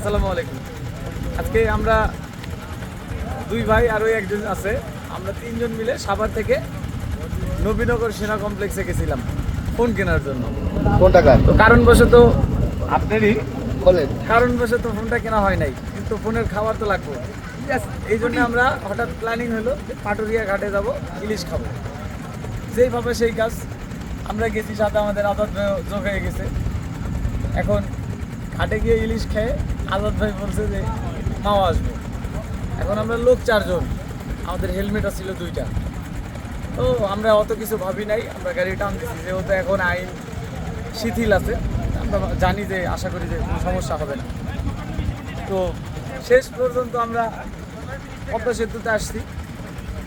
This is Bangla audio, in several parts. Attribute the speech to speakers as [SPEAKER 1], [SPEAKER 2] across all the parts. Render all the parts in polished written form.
[SPEAKER 1] আসসালামু আলাইকুম। আজকে আমরা দুই ভাই আর ওই একজন আছে, আমরা তিনজন মিলে সাভার থেকে নবীনগর সেনা কমপ্লেক্সে গেছিলাম ফোন কেনার জন্য।
[SPEAKER 2] কোন টাকা
[SPEAKER 1] তো কারণবশত আপনারই
[SPEAKER 2] বলেন?
[SPEAKER 1] কারণবশত ফোনটা কেনা হয় নাই, কিন্তু ফোনের খাবার তো লাগবে। এই জন্য আমরা হঠাৎ প্ল্যানিং হলো যে পাটুরিয়া ঘাটে যাব, ইলিশ খাবো। যেইভাবে সেই কাজ, আমরা গেছি, সাথে আমাদের আজাদ ভাই যোগ হয়ে গেছে। এখন ঘাটে গিয়ে ইলিশ খেয়ে আজাদ ভাই বলছে যে মাও আসবো। এখন আমরা লোক 4 জন, আমাদের হেলমেট ছিল 2টা। তো আমরা অত কিছু ভাবি নাই, আমরা গাড়ি টান দিচ্ছি, যেহেতু এখন আইন শিথিল আছে, আমরা জানি যে আশা করি যে কোনো সমস্যা হবে না। তো শেষ পর্যন্ত আমরা পদ্মা সেতুতে আসছি।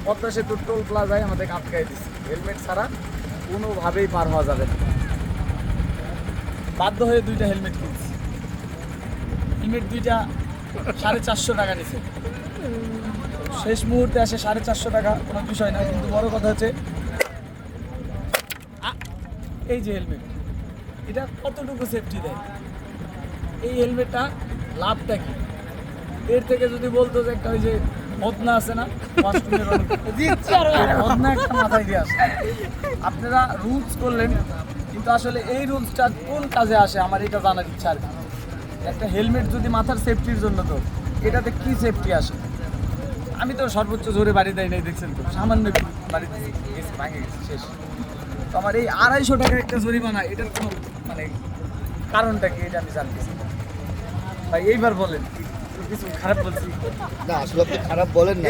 [SPEAKER 1] পদ্মা সেতুর টোল প্লাজায় আমাদের আটকাই দিচ্ছি, হেলমেট ছাড়া কোনোভাবেই পার হওয়া যাবে না। বাধ্য হয়ে 2টা হেলমেট কিনছি। হেলমেট 2টা 450 টাকা নিছে। শেষ মুহূর্তে আসে 450 টাকা কোনো বিষয় না, কিন্তু বড় কথা হচ্ছে এই যে হেলমেট, এটা কতটুকু সেফটি দেয়, এই হেলমেটটা লাভটা কি? এর থেকে যদি বলতো যে একটা ওই যে বদনা আছে না, বদনা একটা মাথায় দিয়ে আসে। আপনারা রুলস করলেন, কিন্তু আসলে এই রুলসটা কোন কাজে আসে আমার এটা জানার ইচ্ছা আর কি। একটা হেলমেট যদি মাথার সেফটির জন্য, তো এটাতে কি সেফটি আসে? আমি তো সর্বোচ্চ জোরে বাড়ি দেয় নাই, দেখছেন তো, সামান্য বাড়ি দিয়েছি, ভাঙে গেছে, শেষ। তো আমার এই 250 টাকার একটা জরিমানা, এটার কোনো মানে কারণটা কি, এটা আমি জানতেছি ভাই। এইবার বলেন, কিছু খারাপ বলছি?
[SPEAKER 2] না, আসলে আপনি খারাপ বলেন না।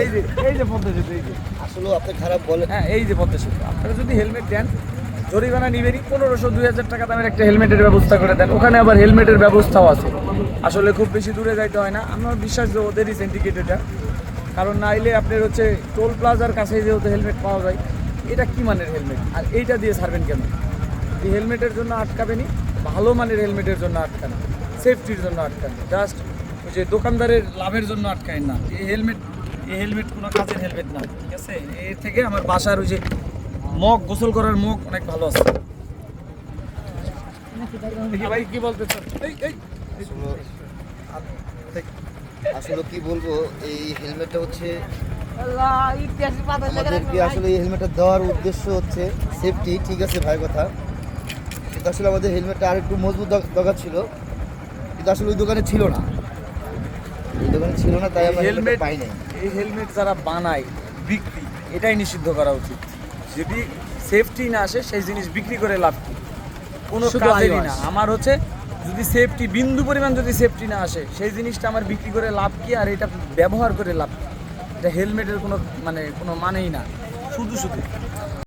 [SPEAKER 1] এই যে পদ্মা সেতু, এই যে
[SPEAKER 2] আসলে আপনি খারাপ বলেন।
[SPEAKER 1] হ্যাঁ, এই যে পদ্মা সেতু, আপনারা যদি হেলমেট দেন, জরিমানা নিবেনই। 1500-2000 টাকা দামের একটা হেলমেটের ব্যবস্থা করে দেন, ওখানে আবার হেলমেটের ব্যবস্থাও আছে। আসলে খুব বেশি দূরে যাইতে হয় না, আমার বিশ্বাস যে ওদেরই সিন্ডিকেট এটা। কারণ নাইলে আপনার হচ্ছে টোল প্লাজার কাছে যেহেতু হেলমেট পাওয়া যায়, এটা কি মানের হেলমেট, আর এইটা দিয়ে ছাড়বেন কেন? এই হেলমেটের জন্য আটকাবেনি, ভালো মানের হেলমেটের জন্য আটকান, সেফটির জন্য আটকান, জাস্ট ওই যে দোকানদারের লাভের জন্য আটকায় না। এই হেলমেট কোনো কাজের হেলমেট না, ঠিক আছে? এর থেকে আমার বাসার ওই যে মগ, গোসল করার মগ অনেক ভালো আছে। দেখি ভাই কি বলতে চাচ্ছেন?
[SPEAKER 2] আসলে কি বলবো, এই হেলমেটটা হচ্ছে আমাদেরকে, আসলে এই হেলমেটটা দেওয়ার উদ্দেশ্য হচ্ছে সেফটি। ঠিক আছে ভাই কথা, কিন্তু আসলে আমাদের হেলমেটটা আর একটু মজবুত দরকার ছিল, কিন্তু আসলে ওই দোকানে ছিল না, তাই আমরা হেলমেট পাই নাই।
[SPEAKER 1] এই হেলমেট যারা বানায়, বিক্রি, এটাই নিষিদ্ধ করা উচিত। যদি সেফটি না আসে, সেই জিনিস বিক্রি করে লাভ কি? কোনো কাজেরই না। আমার হচ্ছে যদি সেফটি, বিন্দু পরিমাণ যদি সেফটি না আসে, সেই জিনিসটা আমার বিক্রি করে লাভ কি, আর এটা ব্যবহার করে লাভ কি? এটা হেলমেটের কোনো মানেই না, শুধু